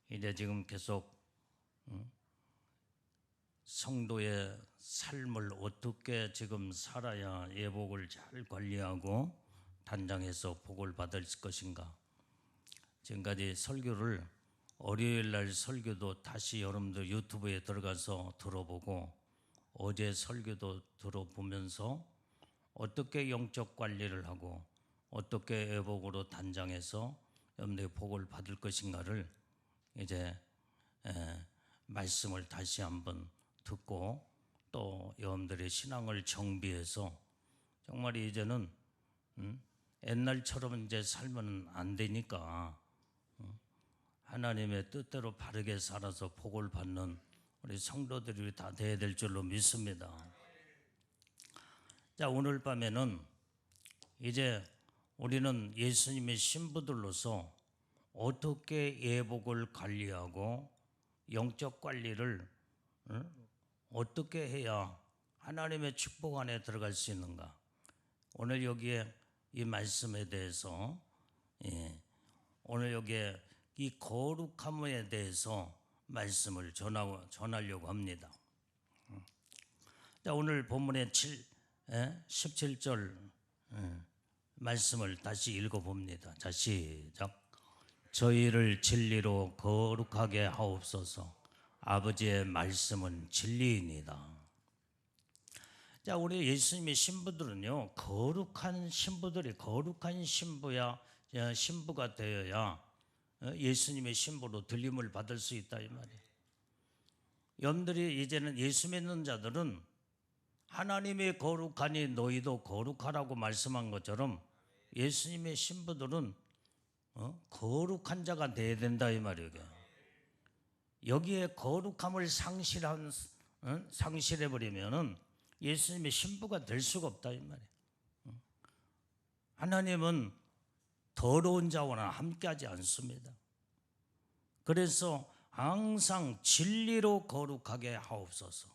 이제 지금 계속 성도의 삶을 어떻게 지금 살아야 예복을 잘 관리하고 단장해서 복을 받을 것인가. 지금까지 설교를 월요일 날 설교도 다시 여러분들 유튜브에 들어가서 들어보고 어제 설교도 들어보면서 어떻게 영적 관리를 하고 어떻게 예복으로 단장해서 여러분들의 복을 받을 것인가를 이제 말씀을 다시 한번 듣고 또 여러분들의 신앙을 정비해서 정말 이제는 옛날처럼 이제 살면 안 되니까 하나님의 뜻대로 바르게 살아서 복을 받는 우리 성도들이 다 돼야 될 줄로 믿습니다. 자, 오늘 밤에는 이제 우리는 예수님의 신부들로서 어떻게 예복을 관리하고 영적 관리를 어떻게 해야 하나님의 축복 안에 들어갈 수 있는가. 오늘 여기에 이 말씀에 대해서 오늘 여기에 이 거룩함에 대해서 말씀을 전하려고 합니다. 자, 오늘 본문의 17절 말씀을 다시 읽어봅니다. 자, 시작. 저희를 진리로 거룩하게 하옵소서. 아버지의 말씀은 진리입니다. 자, 우리 예수님의 신부들은요, 거룩한 신부들이 거룩한 신부가 되어야 예수님의 신부로 들림을 받을 수 있다 이 말이에요. 여러분들이 이제는 예수 믿는 자들은 하나님의 거룩하니 너희도 거룩하라고 말씀한 것처럼 예수님의 신부들은 거룩한 자가 되어야 된다 이 말이에요. 여기에 거룩함을 상실해버리면은 예수님의 신부가 될 수가 없다 이 말이에요. 하나님은 더러운 자와는 함께하지 않습니다. 그래서 항상 진리로 거룩하게 하옵소서.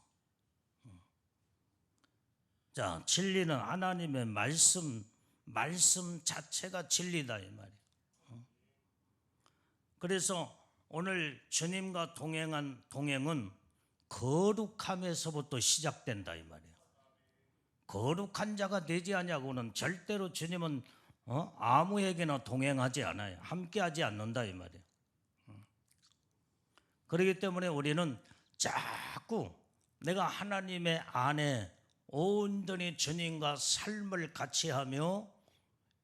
자, 진리는 하나님의 말씀 자체가 진리다 이 말이에요. 그래서 오늘 주님과 동행한 동행은 거룩함에서부터 시작된다 이 말이에요. 거룩한 자가 되지 않냐고는 절대로 주님은 아무에게나 동행하지 않아요. 함께하지 않는다 이 말이에요. 그렇기 때문에 우리는 자꾸 내가 하나님의 안에 온전히 주님과 삶을 같이 하며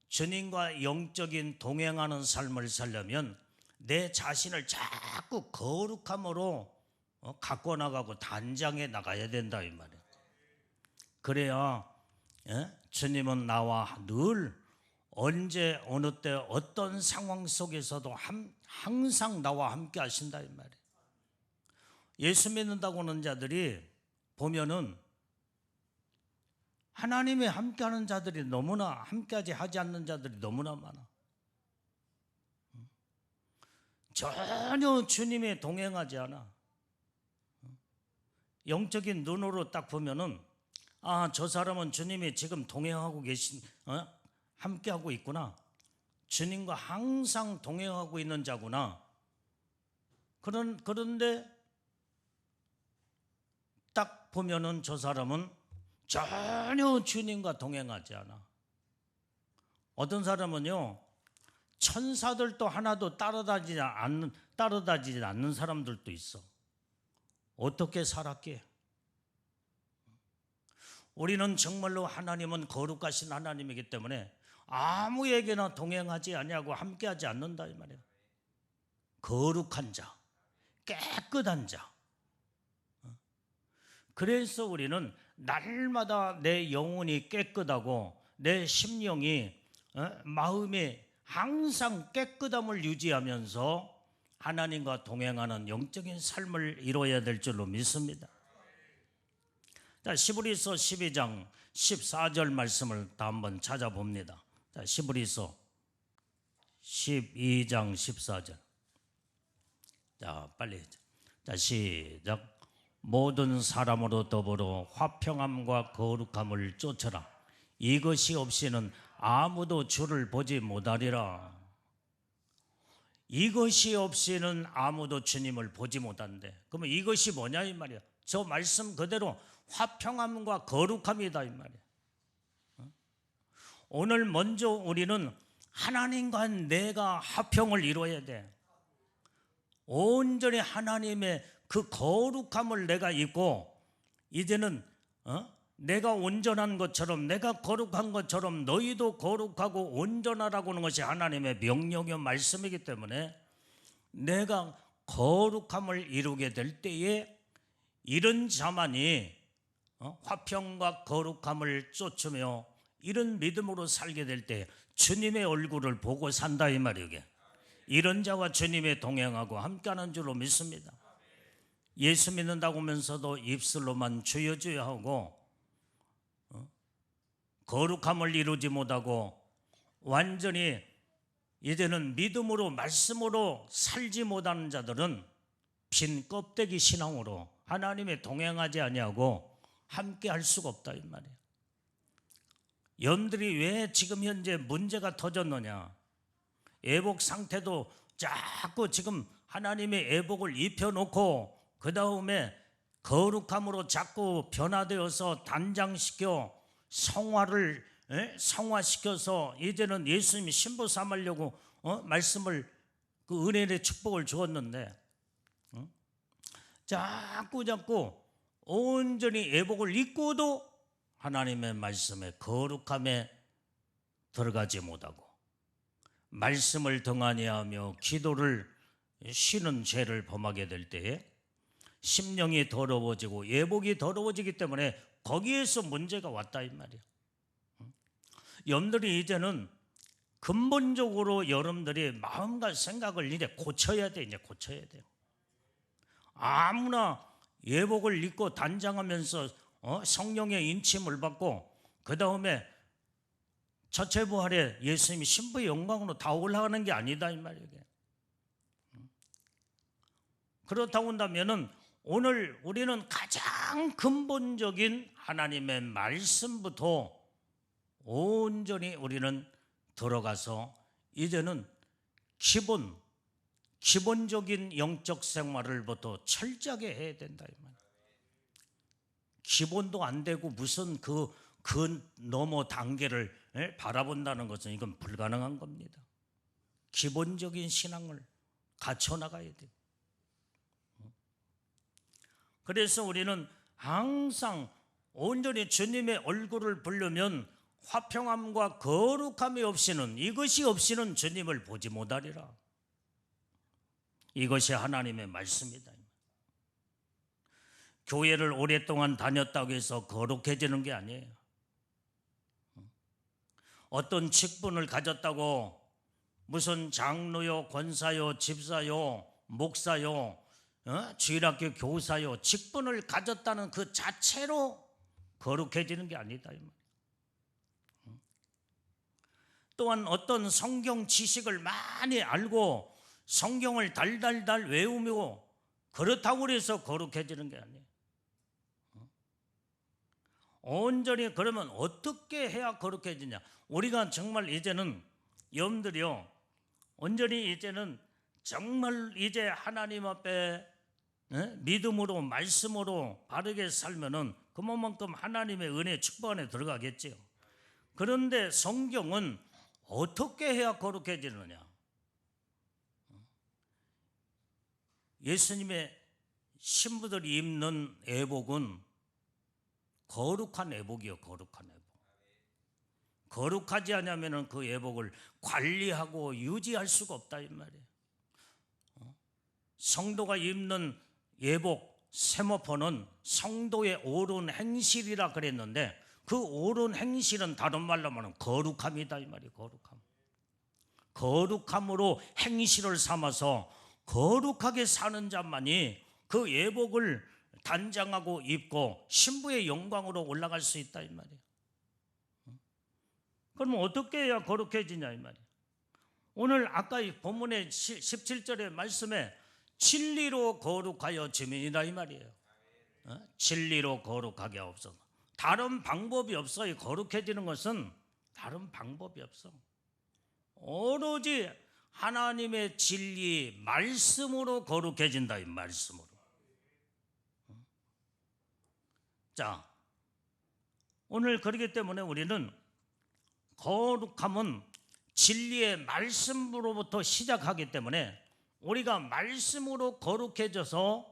주님과 영적인 동행하는 삶을 살려면 내 자신을 자꾸 거룩함으로 갖고 나가고 단장해 나가야 된다 이 말이에요. 그래야 주님은 나와 늘 언제 어느 때 어떤 상황 속에서도 항상 나와 함께 하신다 이 말이에요. 예수 믿는다고 하는 자들이 보면은 하나님이 함께하는 자들이 너무나 함께하지 않는 자들이 너무나 많아. 전혀 주님이 동행하지 않아. 영적인 눈으로 딱 보면은 저 사람은 주님이 지금 동행하고 함께하고 있구나. 주님과 항상 동행하고 있는 자구나. 그런데 딱 보면은 저 사람은 전혀 주님과 동행하지 않아. 어떤 사람은요, 천사들도 하나도 따라다니지 않는 사람들도 있어. 어떻게 살았기에? 우리는 정말로 하나님은 거룩하신 하나님이기 때문에 아무에게나 동행하지 아니하고 함께하지 않는다 이 말이에요. 거룩한 자, 깨끗한 자. 그래서 우리는 날마다 내 영혼이 깨끗하고 내 심령이 마음이 항상 깨끗함을 유지하면서 하나님과 동행하는 영적인 삶을 이루어야 될 줄로 믿습니다. 자, 시브리서 12장 14절 말씀을 다 한번 찾아봅니다. 자, 시브리서 12장 14절. 자, 빨리. 자, 시작. 모든 사람으로 더불어 화평함과 거룩함을 쫓아라. 이것이 없이는 아무도 주를 보지 못하리라. 이것이 없이는 아무도 주님을 보지 못한대. 그러면 이것이 뭐냐 이 말이야. 저 말씀 그대로 화평함과 거룩함이다 이 말이야. 오늘 먼저 우리는 하나님과 내가 화평을 이루어야 돼. 온전히 하나님의 그 거룩함을 내가 입고 이제는 내가 온전한 것처럼 내가 거룩한 것처럼 너희도 거룩하고 온전하라고 하는 것이 하나님의 명령의 말씀이기 때문에 내가 거룩함을 이루게 될 때에 이런 자만이 화평과 거룩함을 쫓으며 이런 믿음으로 살게 될 때 주님의 얼굴을 보고 산다 이 말이에요. 이런 자와 주님의 동행하고 함께하는 줄로 믿습니다. 예수 믿는다고 하면서도 입술로만 주여 주여 하고 거룩함을 이루지 못하고 완전히 이제는 믿음으로 말씀으로 살지 못하는 자들은 빈 껍데기 신앙으로 하나님의 동행하지 아니하고 함께 할 수가 없다 이 말이에요. 여러분들이 왜 지금 현재 문제가 터졌느냐? 애복 상태도 자꾸 지금 하나님의 애복을 입혀놓고 그 다음에 거룩함으로 자꾸 변화되어서 단장시켜 성화시켜서 이제는 예수님이 신부 삼으려고 말씀을 그 은혜의 축복을 주었는데 자꾸 온전히 애복을 입고도 하나님의 말씀에 거룩함에 들어가지 못하고 말씀을 등한히 하며 기도를 쉬는 죄를 범하게 될 때에 심령이 더러워지고 예복이 더러워지기 때문에 거기에서 문제가 왔다 이 말이에요. 여러분들이 이제는 근본적으로 여러분들이 마음과 생각을 이제 고쳐야 돼. 이제 고쳐야 돼요. 아무나 예복을 입고 단장하면서 성령의 인침을 받고 그 다음에 첫째 부활에 예수님이 신부의 영광으로 다 올라가는 게 아니다 이 말이에요. 그렇다고 한다면은 오늘 우리는 가장 근본적인 하나님의 말씀부터 온전히 우리는 들어가서 이제는 기본적인 영적 생활을부터 철저하게 해야 된다 이 말이에요. 기본도 안 되고 무슨 그 넘어 단계를 바라본다는 것은 이건 불가능한 겁니다. 기본적인 신앙을 갖춰나가야 돼요. 그래서 우리는 항상 온전히 주님의 얼굴을 보려면 화평함과 거룩함이 없이는 이것이 없이는 주님을 보지 못하리라. 이것이 하나님의 말씀이다. 교회를 오랫동안 다녔다고 해서 거룩해지는 게 아니에요. 어떤 직분을 가졌다고 무슨 장로요, 권사요, 집사요, 목사요, 주일학교 교사요 직분을 가졌다는 그 자체로 거룩해지는 게 아니다. 또한 어떤 성경 지식을 많이 알고 성경을 달달달 외우며 그렇다고 해서 거룩해지는 게 아니에요. 온전히 그러면 어떻게 해야 거룩해지냐? 우리가 정말 이제는 여러분들이요 온전히 이제는 정말 이제 하나님 앞에 믿음으로 말씀으로 바르게 살면은 그만큼 하나님의 은혜 축복 안에 들어가겠지요. 그런데 성경은 어떻게 해야 거룩해지느냐? 예수님의 신부들이 입는 애복은 거룩한 애복이요, 거룩한 애복. 거룩하지 않으면 그 애복을 관리하고 유지할 수가 없다 이 말이에요. 성도가 입는 예복 세모포는 성도의 옳은 행실이라 그랬는데 그 옳은 행실은 다른 말로 말하면 거룩함이다 이 말이에요. 거룩함으로 행실을 삼아서 거룩하게 사는 자만이 그 예복을 단장하고 입고 신부의 영광으로 올라갈 수 있다 이 말이에요. 그러면 어떻게 해야 거룩해지냐 이 말이에요. 오늘 아까 이 본문의 17절의 말씀에 진리로 거룩하여 주민이라 이 말이에요. 진리로 거룩하게 하옵소서. 다른 방법이 없어요. 거룩해지는 것은 다른 방법이 없어. 오로지 하나님의 진리 말씀으로 거룩해진다. 이 말씀으로. 자, 오늘 그렇기 때문에 우리는 거룩함은 진리의 말씀으로부터 시작하기 때문에 우리가 말씀으로 거룩해져서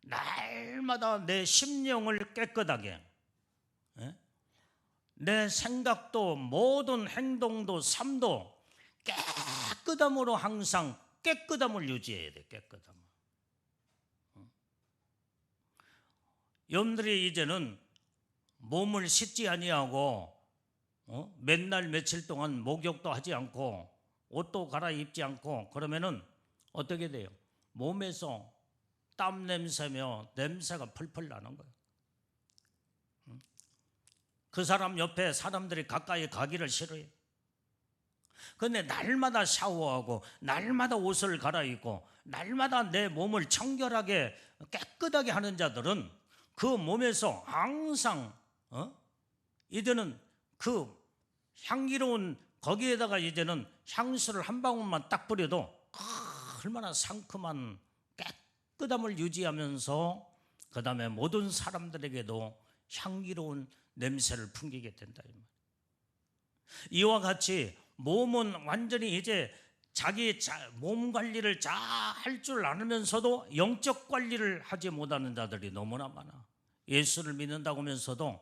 날마다 내 심령을 깨끗하게, 내 생각도 모든 행동도 삶도 깨끗함으로 항상 깨끗함을 유지해야 돼. 깨끗함. 여러분들이 이제는 몸을 씻지 아니하고 맨날 며칠 동안 목욕도 하지 않고 옷도 갈아입지 않고 그러면은 어떻게 돼요? 몸에서 땀 냄새며 냄새가 펄펄 나는 거예요. 그 사람 옆에 사람들이 가까이 가기를 싫어해요. 그런데 날마다 샤워하고 날마다 옷을 갈아입고 날마다 내 몸을 청결하게 깨끗하게 하는 자들은 그 몸에서 항상 이제는 그 향기로운 거기에다가 이제는 향수를 한 방울만 딱 뿌려도 얼마나 상큼한 깨끗함을 유지하면서 그 다음에 모든 사람들에게도 향기로운 냄새를 풍기게 된다. 이와 같이 몸은 완전히 이제 자기 몸 관리를 잘 할 줄 알면서도 영적 관리를 하지 못하는 자들이 너무나 많아. 예수를 믿는다고 하면서도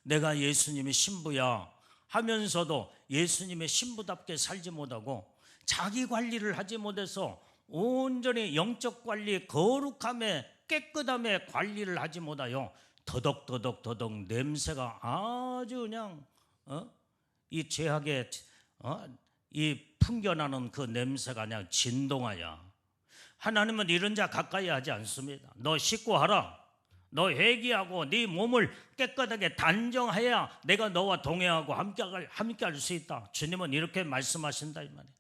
내가 예수님의 신부야 하면서도 예수님의 신부답게 살지 못하고 자기 관리를 하지 못해서 온전히 영적 관리, 거룩함에 깨끗함에 관리를 하지 못하여 더덕더덕 냄새가 아주 그냥 이 죄악의 이 풍겨나는 그 냄새가 그냥 진동하여. 하나님은 이런 자 가까이 하지 않습니다. 너 씻고 하라. 너 회개하고 네 몸을 깨끗하게 단정해야 내가 너와 동행하고 함께할 수 있다. 주님은 이렇게 말씀하신다 이 말이에요.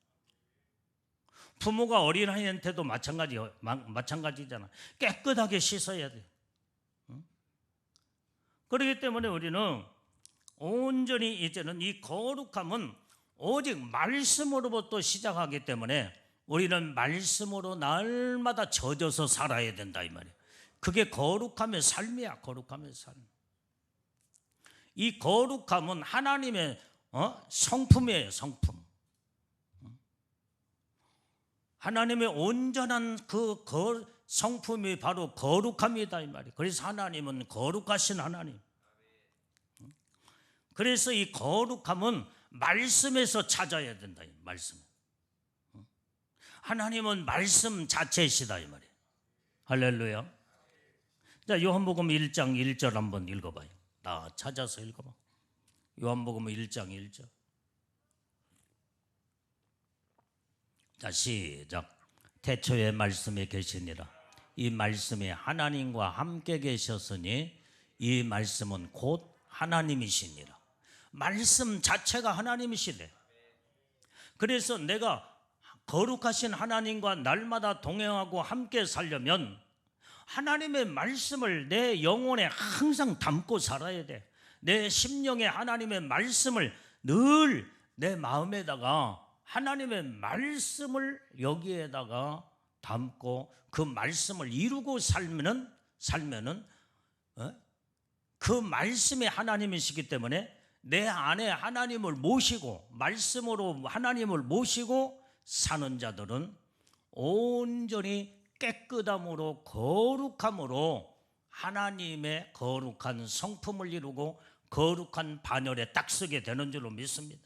부모가 어린아이한테도 마찬가지잖아. 깨끗하게 씻어야 돼. 그렇기 때문에 우리는 온전히 이제는 이 거룩함은 오직 말씀으로부터 시작하기 때문에 우리는 말씀으로 날마다 젖어서 살아야 된다 이 말이에요. 그게 거룩함의 삶이야. 거룩함의 삶. 이 거룩함은 하나님의 성품이에요. 성품. 하나님의 온전한 그 성품이 바로 거룩함이다 이 말이에요. 그래서 하나님은 거룩하신 하나님. 그래서 이 거룩함은 말씀에서 찾아야 된다. 이 말씀. 하나님은 말씀 자체이시다 이 말이에요. 할렐루야. 자, 요한복음 1장 1절 한번 읽어봐요. 다 찾아서 읽어봐. 요한복음 1장 1절. 자, 시작. 태초에 말씀이 계시니라. 이 말씀이 하나님과 함께 계셨으니 이 말씀은 곧 하나님이시니라. 말씀 자체가 하나님이시래. 그래서 내가 거룩하신 하나님과 날마다 동행하고 함께 살려면 하나님의 말씀을 내 영혼에 항상 담고 살아야 돼. 내 심령에 하나님의 말씀을 늘 내 마음에다가 하나님의 말씀을 여기에다가 담고 그 말씀을 이루고 살면은 그 말씀이 하나님이시기 때문에 내 안에 하나님을 모시고 말씀으로 하나님을 모시고 사는 자들은 온전히 깨끗함으로 거룩함으로 하나님의 거룩한 성품을 이루고 거룩한 반열에 딱 서게 되는 줄로 믿습니다.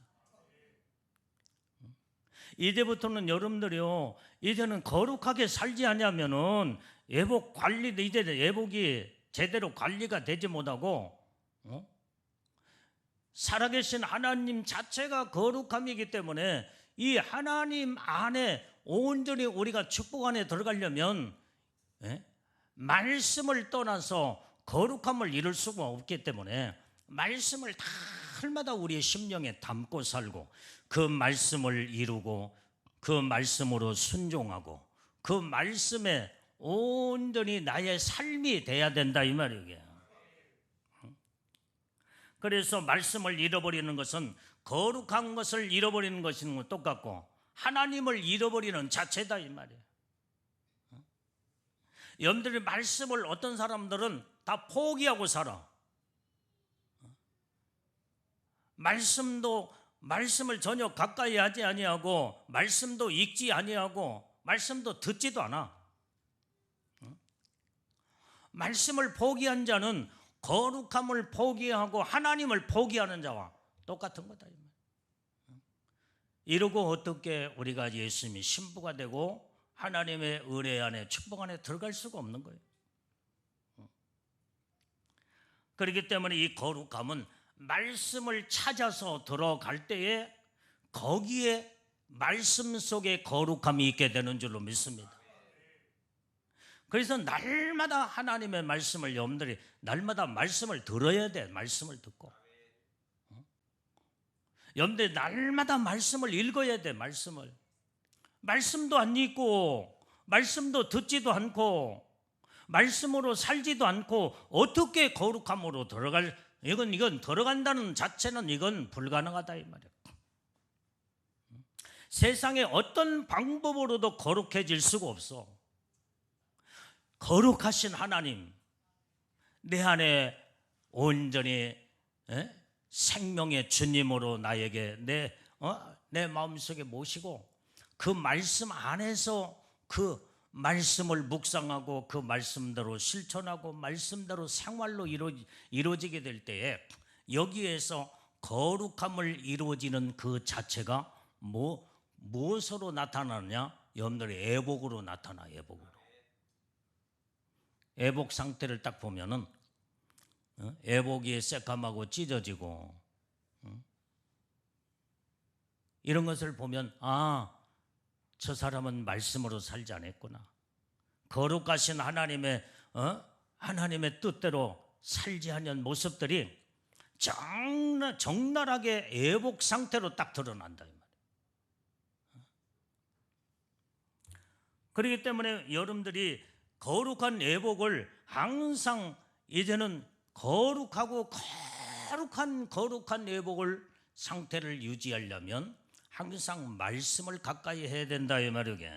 이제부터는 여러분들이요, 이제는 거룩하게 살지 않으면은 예복 관리도 이제 예복이 제대로 관리가 되지 못하고 살아계신 하나님 자체가 거룩함이기 때문에 이 하나님 안에 온전히 우리가 축복 안에 들어가려면 말씀을 떠나서 거룩함을 이룰 수가 없기 때문에 말씀을 날마다 우리의 심령에 담고 살고 그 말씀을 이루고 그 말씀으로 순종하고 그 말씀에 온전히 나의 삶이 돼야 된다 이 말이에요. 그래서 말씀을 잃어버리는 것은 거룩한 것을 잃어버리는 것인 것 똑같고 하나님을 잃어버리는 자체다 이 말이에요. 여러분들이 말씀을 어떤 사람들은 다 포기하고 살아. 말씀을 전혀 가까이 하지 아니하고 말씀도 읽지 아니하고 말씀도 듣지도 않아. 말씀을 포기한 자는 거룩함을 포기하고 하나님을 포기하는 자와 똑같은 거다. 이러고 어떻게 우리가 예수님이 신부가 되고 하나님의 은혜 안에 축복 안에 들어갈 수가 없는 거예요. 그렇기 때문에 이 거룩함은 말씀을 찾아서 들어갈 때에 거기에 말씀 속에 거룩함이 있게 되는 줄로 믿습니다. 그래서 날마다 하나님의 말씀을 여러분들이 날마다 말씀을 들어야 돼. 말씀을 듣고 여러분들이 날마다 말씀을 읽어야 돼. 말씀도 안 읽고 말씀도 듣지도 않고 말씀으로 살지도 않고 어떻게 거룩함으로 들어갈, 이건 들어간다는 자체는 이건 불가능하다 이 말이에요. 세상에 어떤 방법으로도 거룩해질 수가 없어. 거룩하신 하나님 내 안에 온전히 생명의 주님으로 나에게 내 마음속에 모시고 그 말씀 안에서 그 말씀을 묵상하고 그 말씀대로 실천하고 말씀대로 생활로 이루어지게 될 때에 여기에서 거룩함을 이루어지는 그 자체가 무엇으로 나타나느냐? 여러분들이 애복으로 나타나. 애복 상태를 딱 보면은 애복이 새까맣고 찢어지고 이런 것을 보면 저 사람은 말씀으로 살지 않았구나. 거룩하신 하나님의 뜻대로 살지 않은 모습들이 적나라하게 애복 상태로 딱 드러난다 이 말이에요. 그렇기 때문에 여러분들이 거룩한 애복을 항상 이제는 거룩한 애복을 상태를 유지하려면 항상 말씀을 가까이 해야 된다 이 말이게.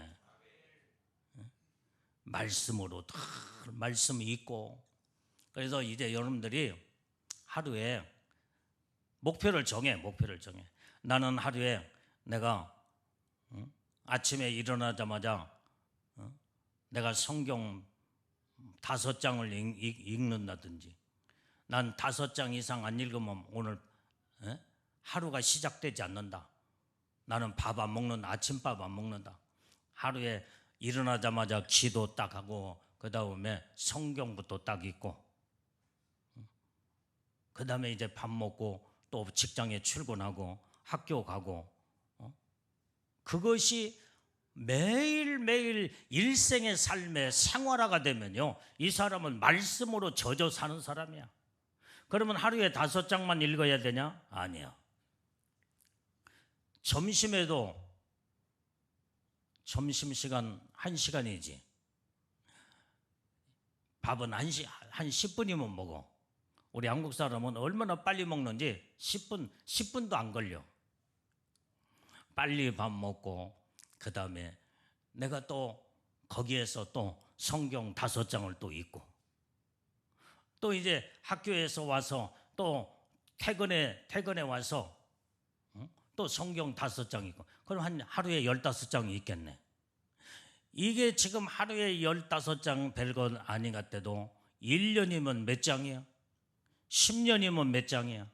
말씀으로 다 말씀이 있고. 그래서 이제 여러분들이 하루에 목표를 정해. 나는 하루에 내가 아침에 일어나자마자 내가 성경 5장을 읽는다든지, 난 5장 이상 안 읽으면 오늘 하루가 시작되지 않는다. 나는 아침밥 안 먹는다. 하루에 일어나자마자 기도 딱 하고 그 다음에 성경부터 딱 읽고 그 다음에 이제 밥 먹고 또 직장에 출근하고 학교 가고 그것이 매일매일 일생의 삶의 생활화가 되면요, 이 사람은 말씀으로 젖어 사는 사람이야. 그러면 하루에 5장만 읽어야 되냐? 아니야. 점심에도 점심시간 1시간이지. 밥은 한 10분이면 먹어. 우리 한국 사람은 얼마나 빨리 먹는지 10분도 안 걸려. 빨리 밥 먹고 그 다음에 내가 또 거기에서 또 성경 5장을 또 읽고 또 이제 학교에서 와서 또 퇴근에 와서 또 성경 5장 읽고 그럼 하루에 15장 읽겠네. 이게 지금 하루에 15장 별건 아닌 것 같아도 1년이면 몇 장이야? 10년이면 몇 장이야?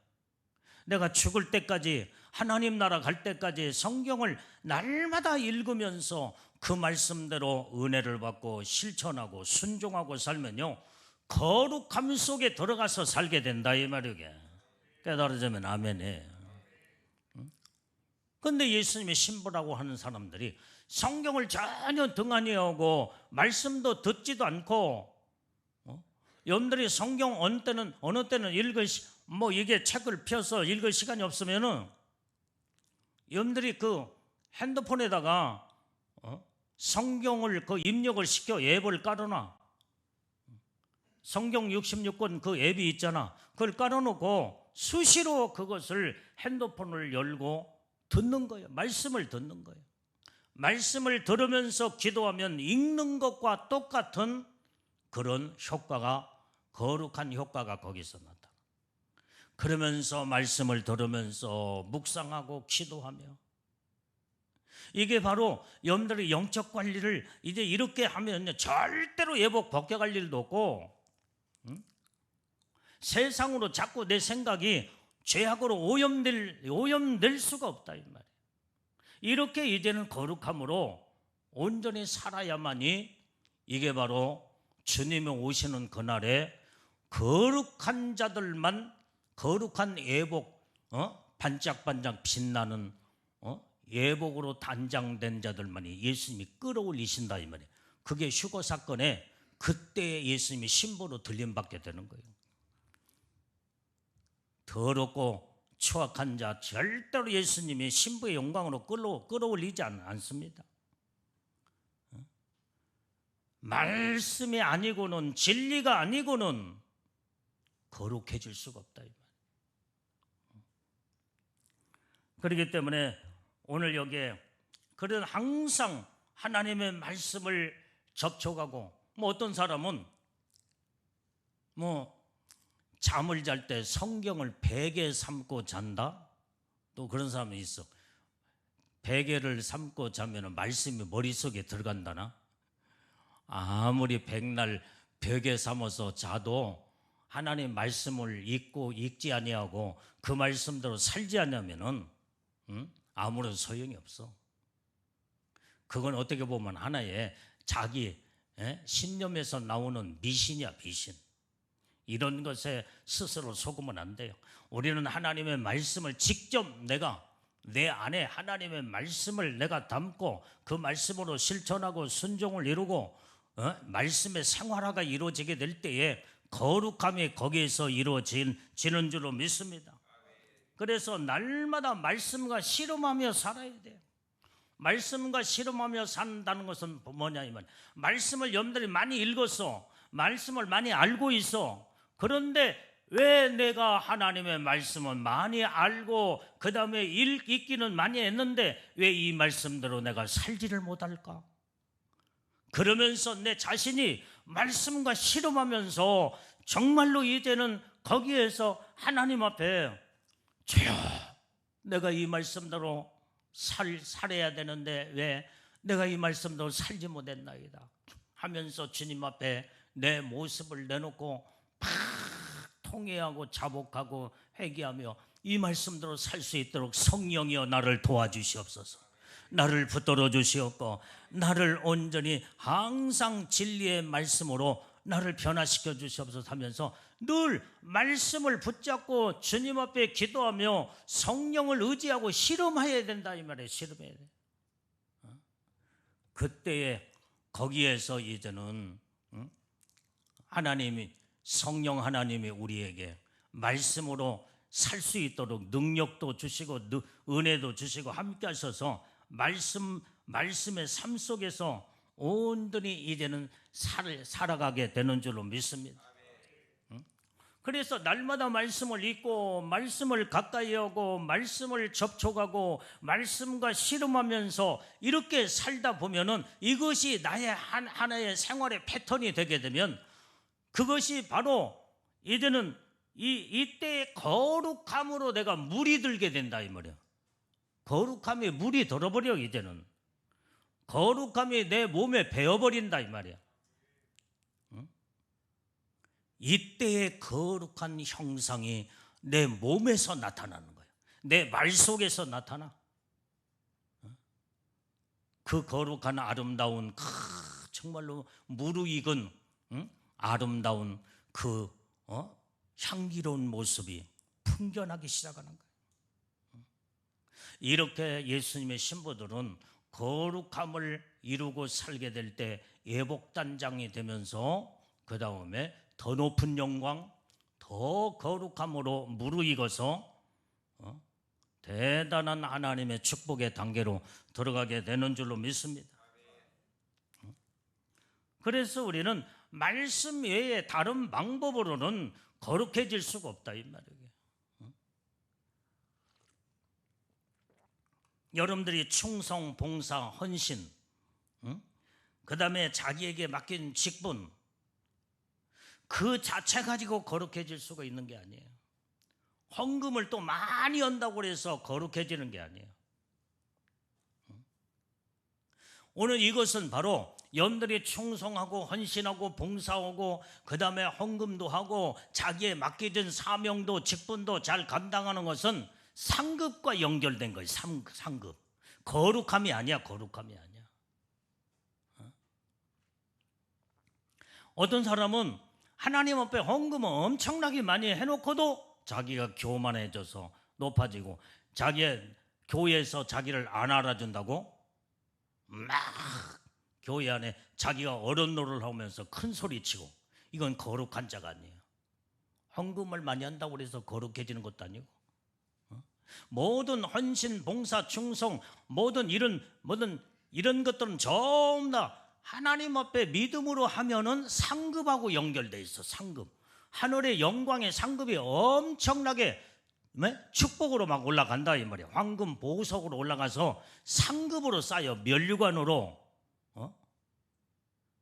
내가 죽을 때까지 하나님 나라 갈 때까지 성경을 날마다 읽으면서 그 말씀대로 은혜를 받고 실천하고 순종하고 살면요, 거룩함 속에 들어가서 살게 된다 이 말이게. 깨달아지면 아멘해. 그런데 예수님의 신부라고 하는 사람들이 성경을 전혀 등한히 하고 말씀도 듣지도 않고 여러분들이 성경 어느 때는 이게 책을 펴서 읽을 시간이 없으면은 여러분들이 그 핸드폰에다가 성경을 그 입력을 시켜 앱을 깔아놔. 성경 66권 그 앱이 있잖아. 그걸 깔아놓고 수시로 그것을 핸드폰을 열고 듣는 거예요. 말씀을 듣는 거예요. 말씀을 들으면서 기도하면 읽는 것과 똑같은 그런 효과가, 거룩한 효과가 거기서 나타나. 그러면서 말씀을 들으면서 묵상하고 기도하며, 이게 바로 여러분들의 영적 관리를 이제 이렇게 하면 절대로 예복 벗겨갈 일도 없고, 세상으로 자꾸 내 생각이 죄악으로 오염될 수가 없다 이 말이에요. 이렇게 이제는 거룩함으로 온전히 살아야만이 이게 바로 주님이 오시는 그날에 거룩한 자들만, 거룩한 예복, 반짝반짝 빛나는 예복으로 단장된 자들만이 예수님이 끌어올리신다 이 말이에요. 그게 휴거 사건에 그때 예수님이 신부로 들림받게 되는 거예요. 더럽고 추악한 자 절대로 예수님이 신부의 영광으로 끌어올리지 않습니다. 말씀이 아니고는, 진리가 아니고는 거룩해질 수가 없다 이 말이에요. 그렇기 때문에 오늘 여기에 그런 항상 하나님의 말씀을 접촉하고, 어떤 사람은 잠을 잘 때 성경을 베개 삼고 잔다? 또 그런 사람이 있어. 베개를 삼고 자면 말씀이 머릿속에 들어간다나? 아무리 백날 베개 삼아서 자도 하나님 말씀을 읽지 아니하고 그 말씀대로 살지 않으면은 아무런 소용이 없어. 그건 어떻게 보면 하나의 자기 신념에서 나오는 미신이야, 미신. 이런 것에 스스로 속으면 안 돼요. 우리는 하나님의 말씀을 직접 내가 내 안에 하나님의 말씀을 내가 담고 그 말씀으로 실천하고 순종을 이루고 말씀의 생활화가 이루어지게 될 때에 거룩함이 거기에서 이루어지는 줄로 믿습니다. 그래서 날마다 말씀과 씨름하며 살아야 돼요. 말씀과 씨름하며 산다는 것은 뭐냐 이 말. 말씀을 여러분들이 많이 읽었어. 말씀을 많이 알고 있어. 그런데 왜 내가 하나님의 말씀을 많이 알고 그 다음에 읽기는 많이 했는데 왜 이 말씀대로 내가 살지를 못할까? 그러면서 내 자신이 말씀과 씨름하면서 정말로 이제는 거기에서 하나님 앞에 주여, 내가 이 말씀대로 살아야 되는데 왜 내가 이 말씀대로 살지 못했나이다 하면서 주님 앞에 내 모습을 내놓고 막 통회하고 자복하고 회개하며 이 말씀대로 살 수 있도록 성령이여 나를 도와주시옵소서. 나를 붙들어 주시옵고 나를 온전히 항상 진리의 말씀으로 나를 변화시켜 주시옵소서 하면서 늘 말씀을 붙잡고 주님 앞에 기도하며 성령을 의지하고 씨름해야 된다 이 말이에요. 씨름해야 돼. 그때에 거기에서 이제는 하나님이, 성령 하나님이 우리에게 말씀으로 살 수 있도록 능력도 주시고 은혜도 주시고 함께 하셔서 말씀의 삶 속에서 온전히 이제는 살아가게 되는 줄로 믿습니다. 그래서 날마다 말씀을 읽고 말씀을 가까이 하고 말씀을 접촉하고 말씀과 씨름하면서 이렇게 살다 보면은 이것이 나의 하나의 생활의 패턴이 되게 되면 그것이 바로 이제는 이때의 거룩함으로 내가 물이 들게 된다 이 말이야. 거룩함이 물이 들어버려. 이제는 거룩함이 내 몸에 배어버린다 이 말이야. 이때의 거룩한 형상이 내 몸에서 나타나는 거야. 내 말 속에서 나타나. 그 거룩한 아름다운 정말로 무르익은 아름다운 그 향기로운 모습이 풍겨나기 시작하는 거예요. 이렇게 예수님의 신부들은 거룩함을 이루고 살게 될 때 예복단장이 되면서 그 다음에 더 높은 영광, 더 거룩함으로 무르익어서 대단한 하나님의 축복의 단계로 들어가게 되는 줄로 믿습니다. 그래서 우리는 말씀 외에 다른 방법으로는 거룩해질 수가 없다 이 말이에요. 여러분들이 충성, 봉사, 헌신, 그 다음에 자기에게 맡긴 직분, 그 자체 가지고 거룩해질 수가 있는 게 아니에요. 헌금을 또 많이 한다고 해서 거룩해지는 게 아니에요. 오늘 이것은 바로 여러분들이 충성하고 헌신하고 봉사하고 그 다음에 헌금도 하고 자기의 맡겨진 사명도 직분도 잘 감당하는 것은 상급과 연결된 거예요. 상급. 거룩함이 아니야. 거룩함이 아니야. 어떤 사람은 하나님 앞에 헌금을 엄청나게 많이 해놓고도 자기가 교만해져서 높아지고 자기의 교회에서 자기를 안 알아준다고 막 교회 안에 자기가 어른 노릇을 하면서 큰 소리치고, 이건 거룩한 자가 아니에요. 헌금을 많이 한다고 해서 거룩해지는 것도 아니고, 모든 헌신, 봉사, 충성, 모든 이런 것들은 전부 다 하나님 앞에 믿음으로 하면은 상급하고 연결돼 있어. 상급. 하늘의 영광의 상급이 엄청나게 축복으로 막 올라간다 이 말이야. 황금 보석으로 올라가서 상급으로 쌓여, 면류관으로.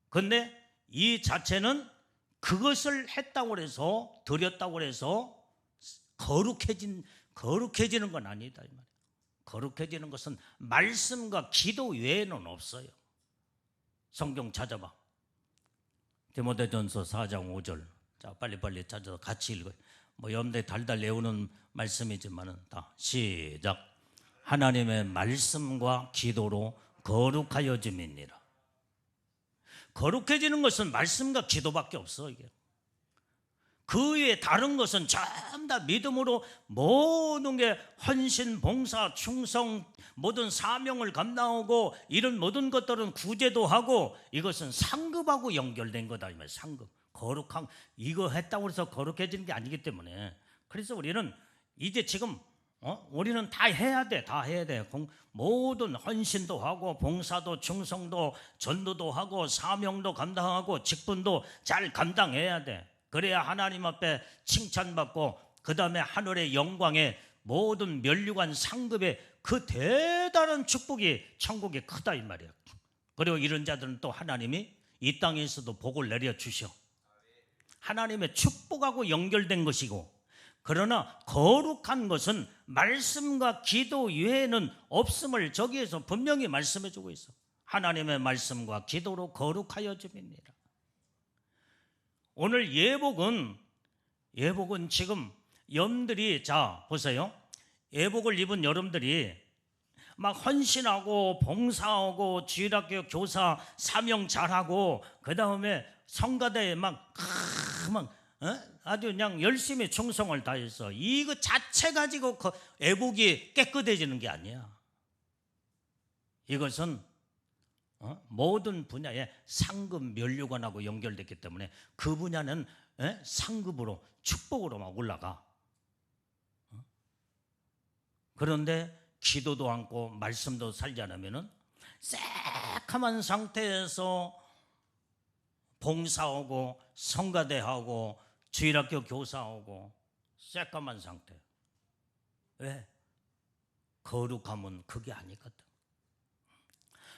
근데 이 자체는 그것을 했다고 해서, 드렸다고 해서 거룩해지는 건 아니다 이 말이야. 거룩해지는 것은 말씀과 기도 외에는 없어요. 성경 찾아봐. 디모데전서 4장 5절. 자, 빨리빨리 찾아서 같이 읽어요. 여러분들 달달 외우는 말씀이지만은 다 시작. 하나님의 말씀과 기도로 거룩하여짐이니라. 거룩해지는 것은 말씀과 기도밖에 없어. 이게 그 외에 다른 것은 전부 다 믿음으로 모든 게 헌신, 봉사, 충성, 모든 사명을 감당하고 이런 모든 것들은 구제도 하고, 이것은 상급하고 연결된 거다 이 말이야. 상급. 거룩한, 이거 했다고 해서 거룩해지는 게 아니기 때문에, 그래서 우리는 이제 지금 우리는 다 해야 돼. 다 해야 돼. 모든 헌신도 하고 봉사도 충성도 전도도 하고 사명도 감당하고 직분도 잘 감당해야 돼. 그래야 하나님 앞에 칭찬받고 그 다음에 하늘의 영광에 모든 면류관 상급의 그 대단한 축복이 천국에 크다 이 말이야. 그리고 이런 자들은 또 하나님이 이 땅에서도 복을 내려주셔. 하나님의 축복하고 연결된 것이고, 그러나 거룩한 것은 말씀과 기도 외에는 없음을 저기에서 분명히 말씀해 주고 있어. 하나님의 말씀과 기도로 거룩하여짐이니라. 오늘 예복은 지금 여러분들이, 자 보세요. 예복을 입은 여러분들이 막 헌신하고 봉사하고 주일학교 교사 사명 잘하고 그 다음에 성가대에 아주 그냥 열심히 충성을 다해서 이거 자체 가지고 예복이 깨끗해지는 게 아니야. 이것은 모든 분야에 상급 면류관하고 연결됐기 때문에 그 분야는 상급으로 축복으로 막 올라가. 그런데 기도도 않고 말씀도 살지 않으면은 새카만 상태에서 봉사하고 성가대하고 주일학교 교사하고 새까만 상태. 왜? 거룩함은 그게 아니거든.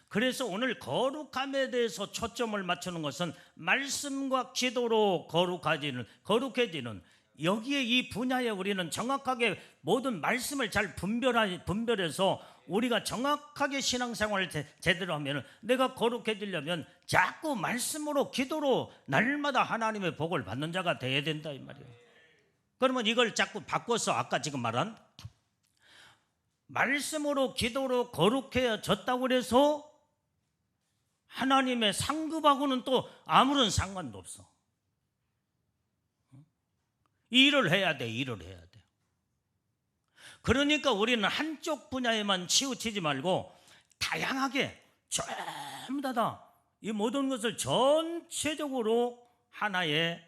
그래서 오늘 거룩함에 대해서 초점을 맞추는 것은 말씀과 기도로 거룩해지는 여기에 이 분야에 우리는 정확하게 모든 말씀을 잘 분별해서 우리가 정확하게 신앙생활을 제대로 하면, 내가 거룩해지려면 자꾸 말씀으로 기도로 날마다 하나님의 복을 받는 자가 돼야 된다 이 말이에요. 그러면 이걸 자꾸 바꿔서 아까 지금 말한 말씀으로 기도로 거룩해졌다고 해서 하나님의 상급하고는 또 아무런 상관도 없어. 일을 해야 돼. 그러니까 우리는 한쪽 분야에만 치우치지 말고 다양하게 전부 다 이 모든 것을 전체적으로 하나의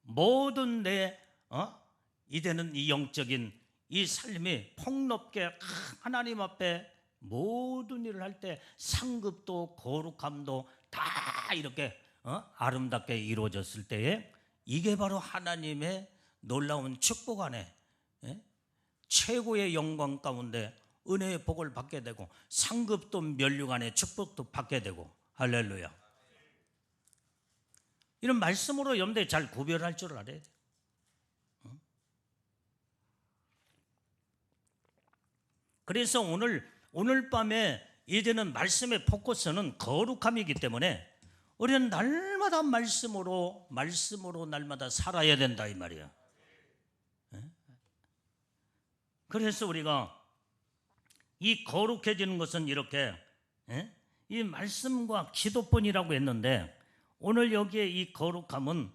모든 이제는 이 영적인 이 삶이 폭넓게 하나님 앞에 모든 일을 할 때 상급도 거룩함도 다 이렇게 아름답게 이루어졌을 때에 이게 바로 하나님의 놀라운 축복 안에 최고의 영광 가운데 은혜의 복을 받게 되고 상급도 면류관의 축복도 받게 되고 할렐루야. 이런 말씀으로 여러분들이 잘 구별할 줄 알아야 돼요. 그래서 오늘 밤에 이제는 말씀의 포커스는 거룩함이기 때문에 우리는 날마다 말씀으로 날마다 살아야 된다 이 말이야. 그래서 우리가 이 거룩해지는 것은 이렇게 이 말씀과 기도뿐이라고 했는데 오늘 여기에 이 거룩함은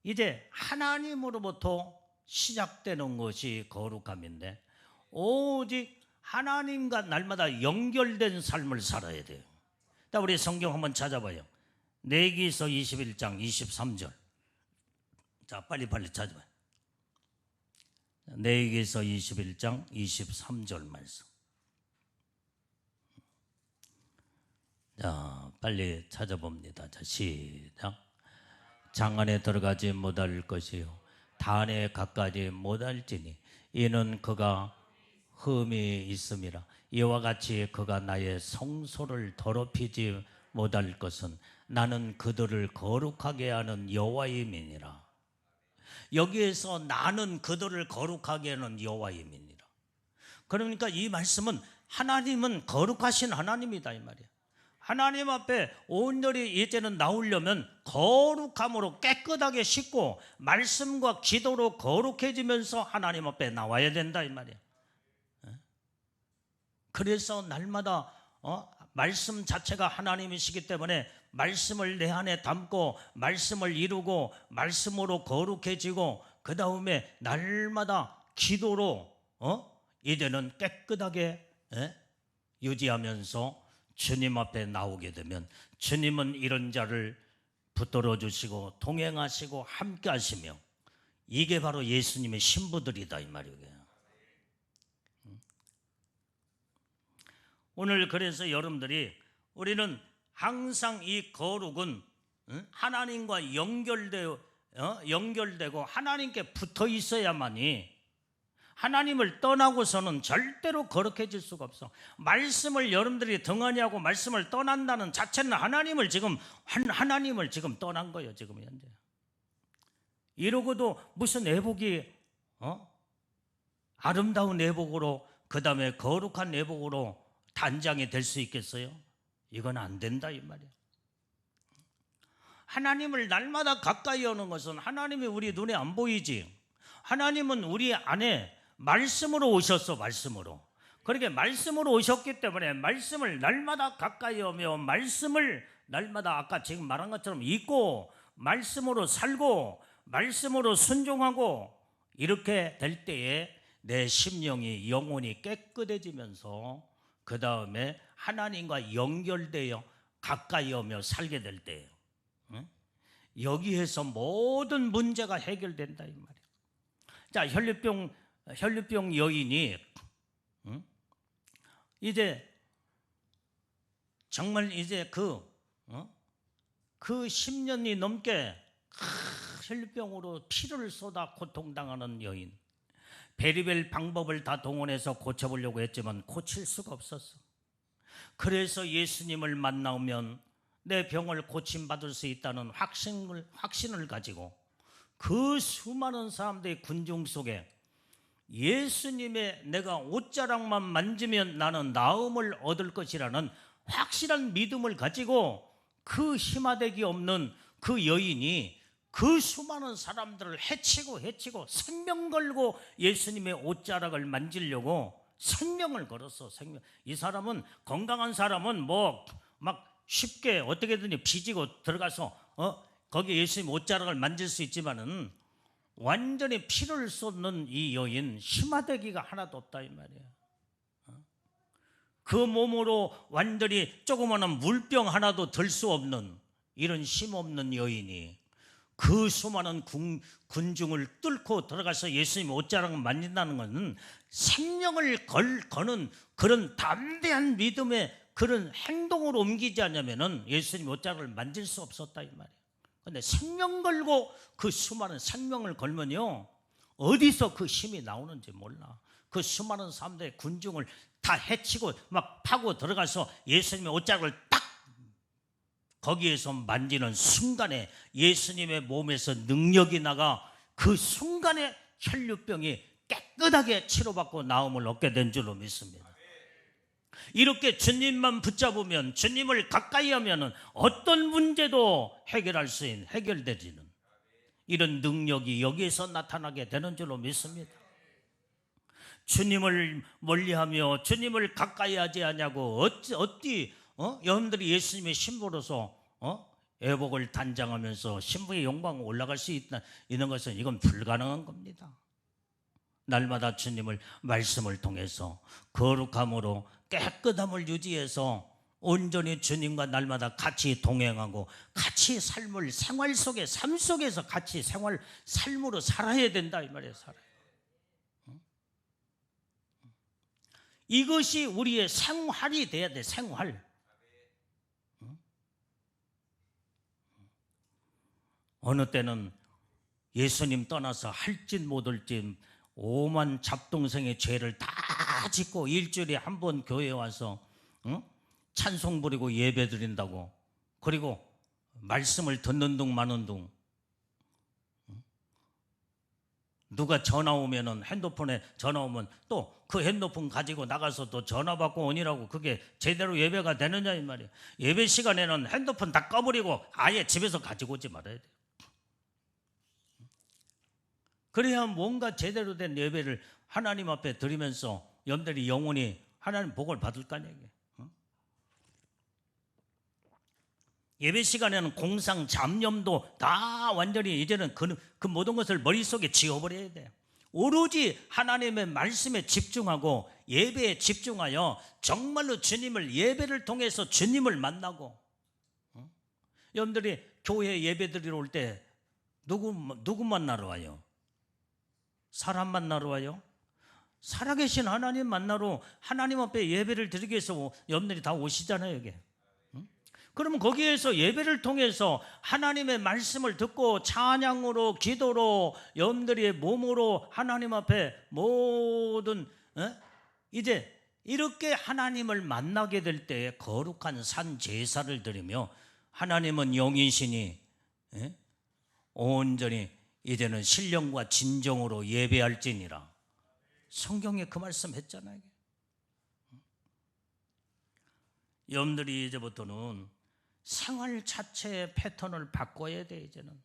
이제 하나님으로부터 시작되는 것이 거룩함인데 오직 하나님과 날마다 연결된 삶을 살아야 돼요. 자, 우리 성경 한번 찾아봐요. 레위기서 21장 23절. 자, 빨리 찾아봐요. 레위기서 21장 23절 말씀. 자, 빨리 찾아봅니다. 자, 시작. 장 안에 들어가지 못할 것이요 단에 가까이 못할지니 이는 그가 흠이 있음이라. 이와 같이 그가 나의 성소를 더럽히지 못할 것은 나는 그들을 거룩하게 하는 여호와임이니라. 여기에서 나는 그들을 거룩하게 하는 여호와임이니라. 그러니까 이 말씀은 하나님은 거룩하신 하나님이다 이 말이야. 하나님 앞에 온전히 이제는 나오려면 거룩함으로 깨끗하게 씻고 말씀과 기도로 거룩해지면서 하나님 앞에 나와야 된다 이 말이야. 그래서 날마다 말씀 자체가 하나님이시기 때문에 말씀을 내 안에 담고 말씀을 이루고 말씀으로 거룩해지고 그 다음에 날마다 기도로 이제는 깨끗하게 유지하면서 주님 앞에 나오게 되면 주님은 이런 자를 붙들어 주시고 동행하시고 함께 하시며 이게 바로 예수님의 신부들이다 이 말이에요. 오늘 그래서 여러분들이 우리는 항상 이 거룩은 하나님과 연결되고 하나님께 붙어 있어야만이 하나님을 떠나고서는 절대로 거룩해질 수가 없어. 말씀을 여러분들이 등한히 하고 말씀을 떠난다는 자체는 하나님을 지금 떠난 거예요. 지금 현재. 이러고도 무슨 애복이 아름다운 애복으로 그 다음에 거룩한 애복으로 단장이 될 수 있겠어요? 이건 안 된다 이 말이야. 하나님을 날마다 가까이 오는 것은 하나님이 우리 눈에 안 보이지. 하나님은 우리 안에 말씀으로 오셨어. 말씀으로. 그렇게 말씀으로 오셨기 때문에 말씀을 날마다 가까이 오며 말씀을 날마다 아까 지금 말한 것처럼 읽고 말씀으로 살고 말씀으로 순종하고 이렇게 될 때에 내 심령이 영혼이 깨끗해지면서 그 다음에 하나님과 연결되어 가까이 오며 살게 될 때예요. 여기에서 모든 문제가 해결된다 이 말이에요. 자, 혈류병 여인이 이제 정말 이제 그 10년이 넘게 혈류병으로 피를 쏟아 고통당하는 여인. 베리벨 방법을 다 동원해서 고쳐보려고 했지만 고칠 수가 없었어. 그래서 예수님을 만나면 내 병을 고침받을 수 있다는 확신을 가지고 그 수많은 사람들의 군중 속에 예수님의 내가 옷자락만 만지면 나는 나음을 얻을 것이라는 확실한 믿음을 가지고 그 힘아대기 없는 그 여인이 그 수많은 사람들을 해치고 생명 걸고 예수님의 옷자락을 만지려고 생명을 걸었어. 이 사람은 건강한 사람은 뭐 막 쉽게 어떻게든 비지고 들어가서 거기 예수님 옷자락을 만질 수 있지만은 완전히 피를 쏟는 이 여인 힘아대기가 하나도 없다 이 말이야. 그 몸으로 완전히 조그마한 물병 하나도 들 수 없는 이런 힘없는 여인이 그 수많은 군중을 뚫고 들어가서 예수님 옷자락을 만진다는 것은 생명을 거는 그런 담대한 믿음의 그런 행동으로 옮기지 않으면 예수님 옷자락을 만질 수 없었다 이 말이에요. 그런데 생명 걸고 그 수많은 생명을 걸면요 어디서 그 힘이 나오는지 몰라. 그 수많은 사람들의 군중을 다 해치고 막 파고 들어가서 예수님의 옷자락을 딱 거기에서 만지는 순간에 예수님의 몸에서 능력이 나가 그 순간에 혈류병이 깨끗하게 치료받고 나음을 얻게 된 줄로 믿습니다. 이렇게 주님만 붙잡으면, 주님을 가까이 하면 어떤 문제도 해결할 수 있는, 해결되지는 이런 능력이 여기에서 나타나게 되는 줄로 믿습니다. 주님을 멀리하며 주님을 가까이 하지 않냐고 어찌 여러분들이 예수님의 신부로서 애복을 단장하면서 신부의 영광에 올라갈 수 있는 것은 이건 불가능한 겁니다. 날마다 주님을 말씀을 통해서 거룩함으로 깨끗함을 유지해서 온전히 주님과 날마다 같이 동행하고 같이 삶을 생활 속에 삶 속에서 같이 삶으로 살아야 된다 이 말이에요. 살아요. 이것이 우리의 생활이 돼야 돼. 생활. 어느 때는 예수님 떠나서 할짓 못할짓 오만 잡동생의 죄를 다 짓고 일주일에 한 번 교회에 와서 찬송 부리고 예배 드린다고, 그리고 말씀을 듣는 둥 마는 둥, 누가 전화 오면은 핸드폰에 전화 오면 또 그 핸드폰 가지고 나가서 또 전화 받고 오니라고, 그게 제대로 예배가 되느냐 이 말이에요. 예배 시간에는 핸드폰 다 꺼버리고 아예 집에서 가지고 오지 말아야 돼요. 그래야 뭔가 제대로 된 예배를 하나님 앞에 드리면서 여러분들이 영원히 하나님 복을 받을 거 아니에요. 예배 시간에는 공상 잡념도 다 완전히 이제는 그 모든 것을 머릿속에 지워버려야 돼요. 오로지 하나님의 말씀에 집중하고 예배에 집중하여 정말로 주님을, 예배를 통해서 주님을 만나고, 여러분들이 교회 예배 드리러 올 때 누구 만나러 와요? 사람 만나러 와요? 살아계신 하나님 만나러 하나님 앞에 예배를 드리기 위해서 여러분들이 다 오시잖아요, 여기. 그러면 거기에서 예배를 통해서 하나님의 말씀을 듣고 찬양으로, 기도로, 여러분들의 몸으로 하나님 앞에 모든 이제 이렇게 하나님을 만나게 될 때에 거룩한 산 제사를 드리며 하나님은 영이시니 온전히 이제는 신령과 진정으로 예배할지니라. 성경에 그 말씀 했잖아요. 여러분들이 이제부터는 생활 자체의 패턴을 바꿔야 돼. 이제는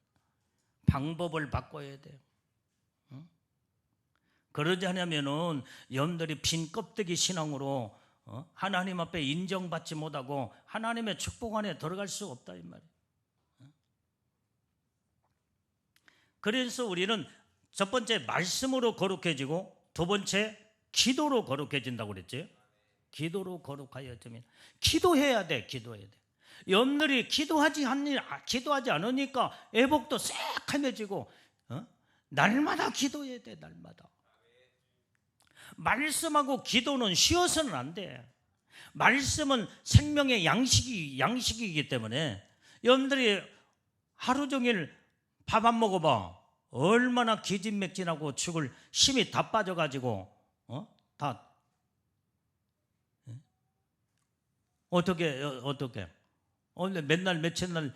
방법을 바꿔야 돼요. 그러지 않으면은 여러분들이 빈 껍데기 신앙으로 하나님 앞에 인정받지 못하고 하나님의 축복 안에 들어갈 수 없다 이 말이에요. 그래서 우리는 첫 번째 말씀으로 거룩해지고, 두 번째 기도로 거룩해진다고 그랬죠. 기도로 거룩하여지면 기도해야 돼. 기도해야 돼. 여러분들이 기도하지 않으니까 애복도 새카매지고, 날마다 기도해야 돼. 날마다. 말씀하고 기도는 쉬어서는 안 돼. 말씀은 생명의 양식이기 때문에 여러분들이 하루 종일 밥 안 먹어봐. 얼마나 기진맥진하고 죽을 힘이 다 빠져가지고 다 어떻게 맨날 며칠 날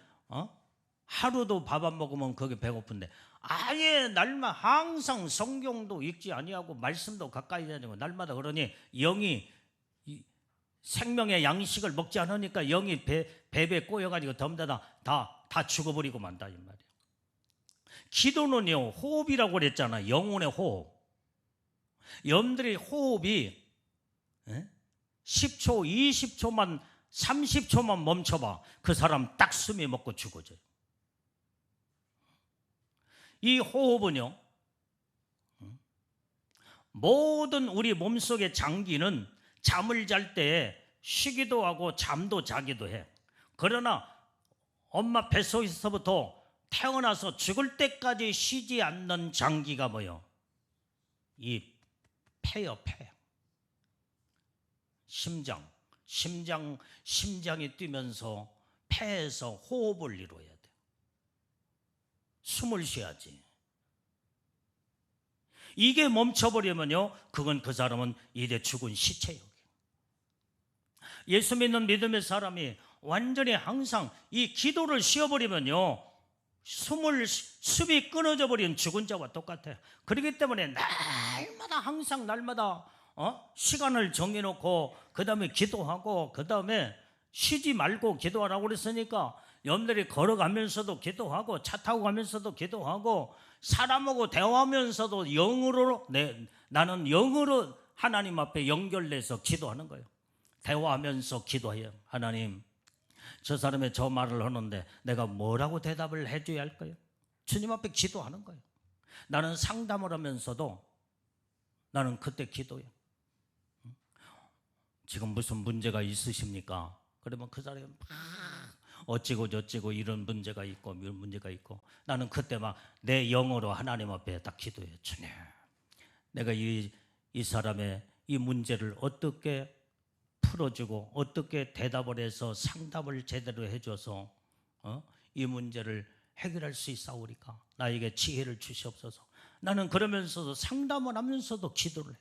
하루도 밥 안 먹으면 그게 배고픈데, 아예 날마다 항상 성경도 읽지 아니하고 말씀도 가까이 다니고 날마다 그러니 영이 생명의 양식을 먹지 않으니까 영이 배에 꼬여가지고 전부 다 죽어버리고 만다 이 말이에요. 기도는요 호흡이라고 그랬잖아. 영혼의 호흡. 여러분들이 호흡이 10초, 20초만, 30초만 멈춰봐. 그 사람 딱 숨이 먹고 죽어져요. 이 호흡은요, 모든 우리 몸속의 장기는 잠을 잘 때 쉬기도 하고 잠도 자기도 해. 그러나 엄마 뱃속에서부터 태어나서 죽을 때까지 쉬지 않는 장기가 뭐요? 이 폐요, 폐. 심장이 뛰면서 폐에서 호흡을 이루어야 돼. 숨을 쉬어야지. 이게 멈춰버리면요, 그건 그 사람은 이제 죽은 시체예요. 예수 믿는 믿음의 사람이 완전히 항상 이 기도를 쉬어버리면요, 숨이 끊어져 버린 죽은 자와 똑같아요. 그렇기 때문에 날마다 항상 날마다 시간을 정해놓고 그 다음에 기도하고 그 다음에 쉬지 말고 기도하라고 그랬으니까 여러분들이 걸어가면서도 기도하고 차 타고 가면서도 기도하고 사람하고 대화하면서도 영으로 나는 영으로 하나님 앞에 연결돼서 기도하는 거예요. 대화하면서 기도해요. 하나님, 저 사람이 저 말을 하는데 내가 뭐라고 대답을 해줘야 할까요? 주님 앞에 기도하는 거예요. 나는 상담을 하면서도 나는 그때 기도해요. 지금 무슨 문제가 있으십니까? 그러면 그 사람이 막 어찌고 저찌고 이런 문제가 있고 이런 문제가 있고, 나는 그때 막 내 영어로 하나님 앞에 딱 기도해요. 주님, 내가 이 사람의 이 문제를 어떻게 풀어주고 어떻게 대답을 해서 상담을 제대로 해줘서 이 문제를 해결할 수 있사오리까? 나에게 지혜를 주시옵소서. 나는 그러면서도 상담을 하면서도 기도를 해요.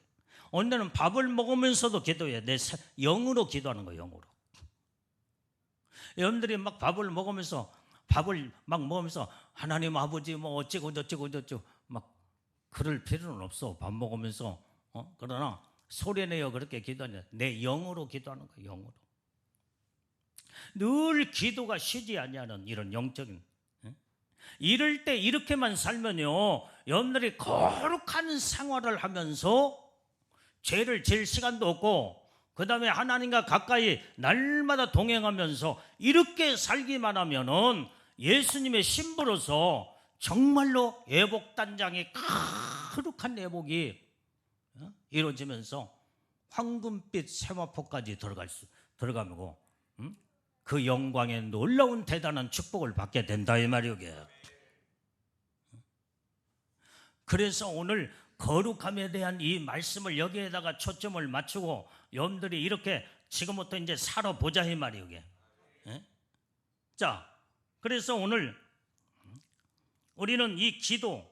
어느 때는 밥을 먹으면서도 기도해. 내 영으로 기도하는 거예요. 영으로. 여러분들이 막 밥을 먹으면서 하나님 아버지 뭐 어쩌고 저쩌고 막 그럴 필요는 없어. 밥 먹으면서 그러나 소리내어 그렇게 기도하냐. 내 영으로 기도하는 거예요. 영으로. 늘 기도가 쉬지 않냐는 이런 영적인. 이럴 때 이렇게만 살면요, 여러분들이 거룩한 생활을 하면서 죄를 질 시간도 없고 그 다음에 하나님과 가까이 날마다 동행하면서 이렇게 살기만 하면은 예수님의 신부로서 정말로 애복단장의 거룩한 애복이 이루어지면서 황금빛 세마포까지 들어가고 그 영광의 놀라운 대단한 축복을 받게 된다 이 말이요. 그래서 오늘 거룩함에 대한 이 말씀을 여기에다가 초점을 맞추고 여러분들이 이렇게 지금부터 이제 살아보자 이 말이요. 자, 그래서 오늘 우리는 이 기도,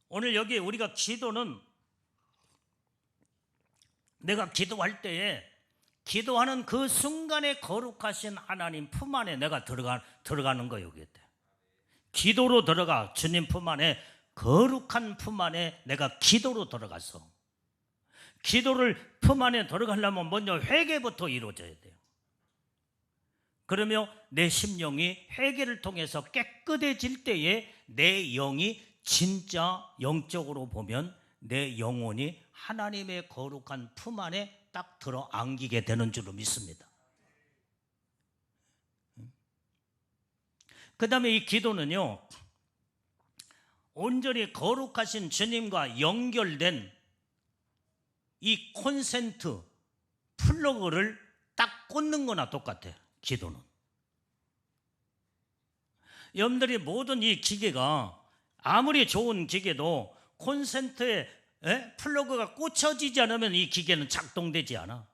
오늘 여기 우리가 기도는 내가 기도할 때에 기도하는 그 순간에 거룩하신 하나님 품 안에 내가 들어가는 거예요. 기도로 들어가 주님 품 안에, 거룩한 품 안에 내가 기도로 들어가서, 기도를 품 안에 들어가려면 먼저 회개부터 이루어져야 돼요. 그러면 내 심령이 회개를 통해서 깨끗해질 때에 내 영이 진짜 영적으로 보면 내 영혼이 하나님의 거룩한 품 안에 딱 들어 안기게 되는 줄로 믿습니다. 그 다음에 이 기도는요, 온전히 거룩하신 주님과 연결된 이 콘센트 플러그를 딱 꽂는 거나 똑같아요. 기도는. 여러분들이 모든 이 기계가 아무리 좋은 기계도 콘센트에 플러그가 꽂혀지지 않으면 이 기계는 작동되지 않아.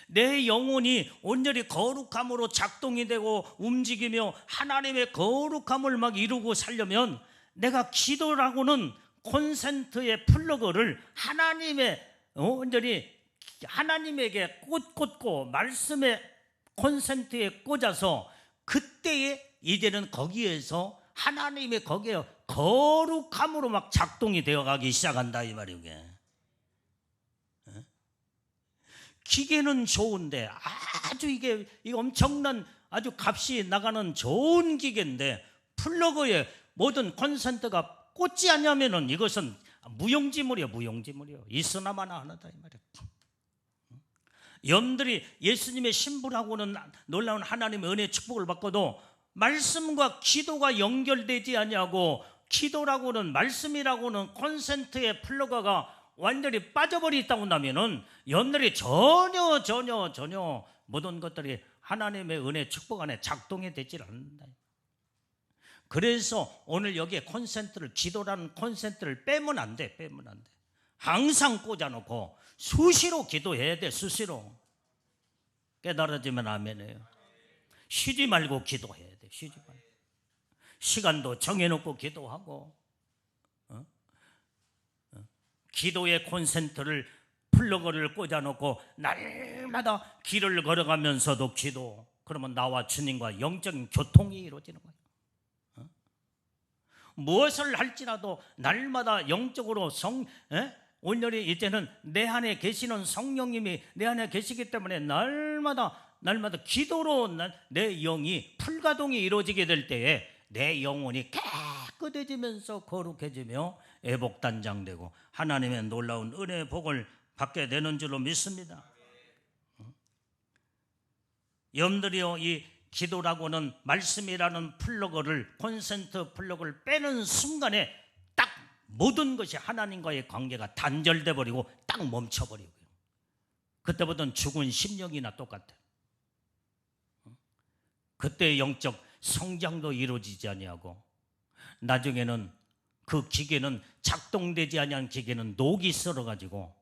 내 영혼이 온전히 거룩함으로 작동이 되고 움직이며 하나님의 거룩함을 막 이루고 살려면 내가 기도라고는 콘센트의 플러그를 온전히 하나님에게 꽂고 말씀의 콘센트에 꽂아서 그때에 이제는 거기에서 하나님의 거기에 거룩함으로 막 작동이 되어가기 시작한다 이 말이에요. 기계는 좋은데 아주 이게 엄청난 아주 값이 나가는 좋은 기계인데 플러그에 모든 콘센트가 꽂지 않냐면은 이것은 무용지물이야. 있으나마나 하나다 이 말이야. 여러분들이 예수님의 신부라고는 놀라운 하나님의 은혜의 축복을 받고도 말씀과 기도가 연결되지 않냐고, 기도라고는 말씀이라고는 콘센트의 플러그가 완전히 빠져버리다고 나면은 여러분들이 전혀 모든 것들이 하나님의 은혜 축복 안에 작동이 되질 않는다. 그래서 오늘 여기에 콘센트를, 기도라는 콘센트를 빼면 안 돼. 항상 꽂아놓고 수시로 기도해야 돼. 수시로. 깨달아지면 아멘이에요. 쉬지 말고 기도해야 돼. 쉬지 말고. 시간도 정해놓고 기도하고 기도의 콘센트를 플러그를 꽂아놓고 날마다 길을 걸어가면서도 기도, 그러면 나와 주님과 영적인 교통이 이루어지는 거예요. 무엇을 할지라도 날마다 영적으로 온전히 이제는 내 안에 계시는 성령님이 내 안에 계시기 때문에 날마다 기도로 내 영이 풀가동이 이루어지게 될 때에 내 영혼이 깨끗해지면서 거룩해지며 애복단장되고 하나님의 놀라운 은혜의 복을 받게 되는 줄로 믿습니다. 여러분들이요, 이 기도라고는 말씀이라는 콘센트 플러그를 빼는 순간에 딱 모든 것이 하나님과의 관계가 단절돼 버리고 딱 멈춰버리고요. 그때보다는 죽은 심령이나 똑같아요. 그때 영적 성장도 이루어지지 아니하고 나중에는 그 기계는 작동되지 아니한 기계는 녹이 썰어가지고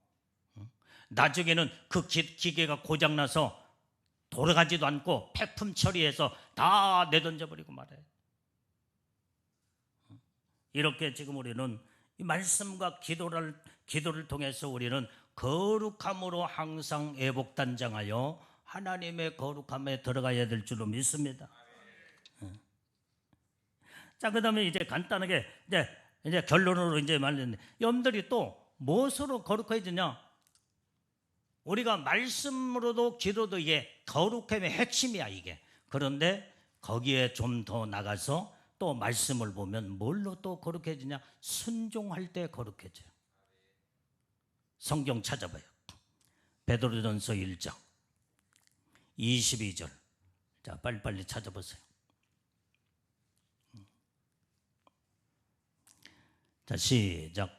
나중에는 그 기계가 고장나서 돌아가지도 않고 폐품 처리해서 다 내던져버리고 말아요. 이렇게 지금 우리는 이 말씀과 기도를 통해서 우리는 거룩함으로 항상 애복단장하여 하나님의 거룩함에 들어가야 될 줄로 믿습니다. 자, 그 다음에 이제 간단하게 이제 결론으로 이제 말했는데, 여러분들이 또 무엇으로 거룩해지냐? 우리가 말씀으로도 기도도 이게 거룩함의 핵심이야, 이게. 그런데 거기에 좀 더 나가서 또 말씀을 보면 뭘로 또 거룩해지냐? 순종할 때 거룩해져요. 성경 찾아봐요. 베드로전서 1장 22절. 자, 빨리빨리 찾아보세요. 자, 시작.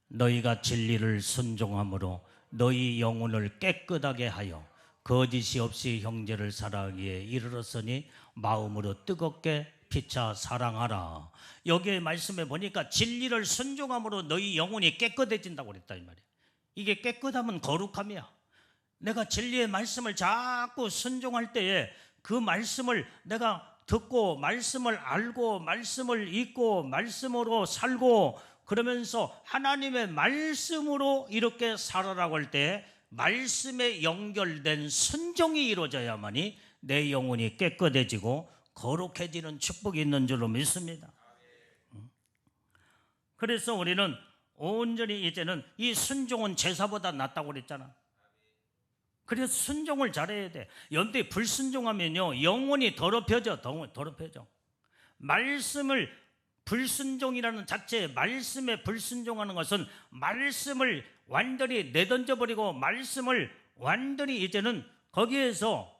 너희가 진리를 순종함으로 너희 영혼을 깨끗하게 하여 거짓이 없이 형제를 사랑하기에 이르렀으니 마음으로 뜨겁게 피차 사랑하라. 여기에 말씀에 보니까 진리를 순종함으로 너희 영혼이 깨끗해진다고 그랬다 이 말이에요. 이게 깨끗하면 거룩함이야. 내가 진리의 말씀을 자꾸 순종할 때에 그 말씀을 내가 듣고 말씀을 알고 말씀을 읽고 말씀으로 살고 그러면서 하나님의 말씀으로 이렇게 살아라고 할 때 말씀에 연결된 순종이 이루어져야만이 내 영혼이 깨끗해지고 거룩해지는 축복이 있는 줄로 믿습니다. 그래서 우리는 온전히 이제는 이 순종은 제사보다 낫다고 그랬잖아. 그래서 순종을 잘해야 돼. 연대 불순종하면요 영혼이 더럽혀져. 말씀을 불순종이라는 자체, 말씀에 불순종하는 것은 말씀을 완전히 내던져 버리고 말씀을 완전히 이제는 거기에서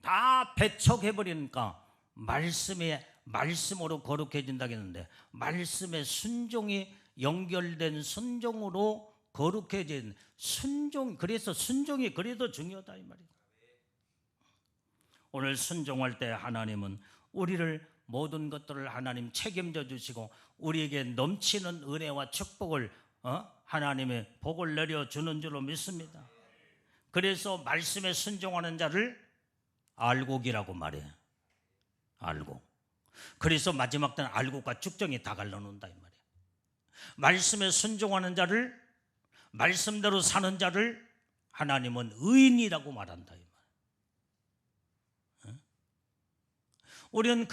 다 배척해 버리니까 말씀으로 거룩해진다고 했는데 말씀의 순종이 연결된 순종으로 거룩해진 순종. 그래서 순종이 그래도 중요하다 이 말이에요. 오늘 순종할 때 하나님은 우리를 모든 것들을 하나님 책임져 주시고 우리에게 넘치는 은혜와 축복을 하나님의 복을 내려주는 줄로 믿습니다. 그래서 말씀에 순종하는 자를 알곡이라고 말해요. 알곡. 그래서 마지막 때는 알곡과 쭉정이 다 갈라놓는다 이 말이에요. 말씀에 순종하는 자를, 말씀대로 사는 자를 하나님은 의인이라고 말한다 이 말이에요. 우리는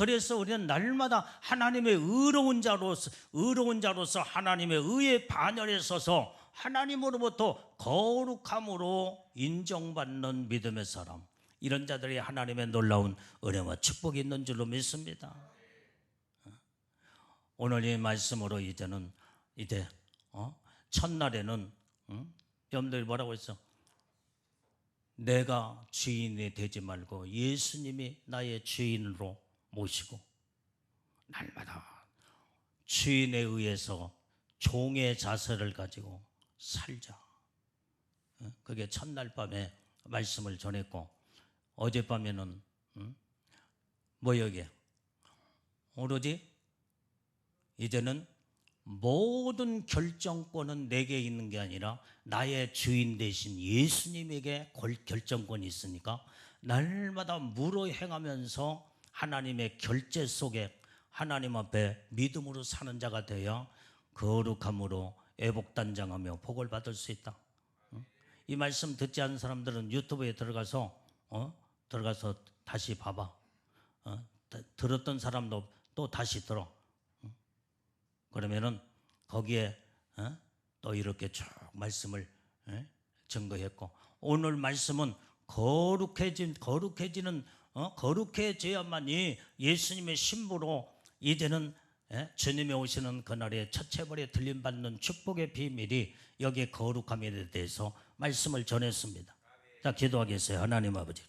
날마다 하나님의 의로운 자로서 하나님의 의의 반열에 서서 하나님으로부터 거룩함으로 인정받는 믿음의 사람, 이런 자들이 하나님의 놀라운 은혜와 축복이 있는 줄로 믿습니다. 오늘 이 말씀으로 이제 첫날에는 여러분들이 뭐라고 했어? 내가 주인이 되지 말고 예수님이 나의 주인으로 모시고 날마다 주인에 의해서 종의 자세를 가지고 살자. 그게 첫날 밤에 말씀을 전했고 어젯밤에는 뭐여기에 오로지 이제는 모든 결정권은 내게 있는 게 아니라 나의 주인 되신 예수님에게 결정권이 있으니까 날마다 무로 행하면서 하나님의 결제 속에 하나님 앞에 믿음으로 사는 자가 되어 거룩함으로 애복단장하며 복을 받을 수 있다. 이 말씀 듣지 않은 사람들은 유튜브에 들어가서 다시 봐봐. 들었던 사람도 또 다시 들어. 그러면은 거기에 또 이렇게 쭉 말씀을 증거했고, 오늘 말씀은 거룩해져야만이 예수님의 신부로 이제는 주님이 오시는 그날에 첫체벌에 들림받는 축복의 비밀이 여기에 거룩함에 대해서 말씀을 전했습니다. 자, 기도하겠어요. 하나님 아버지,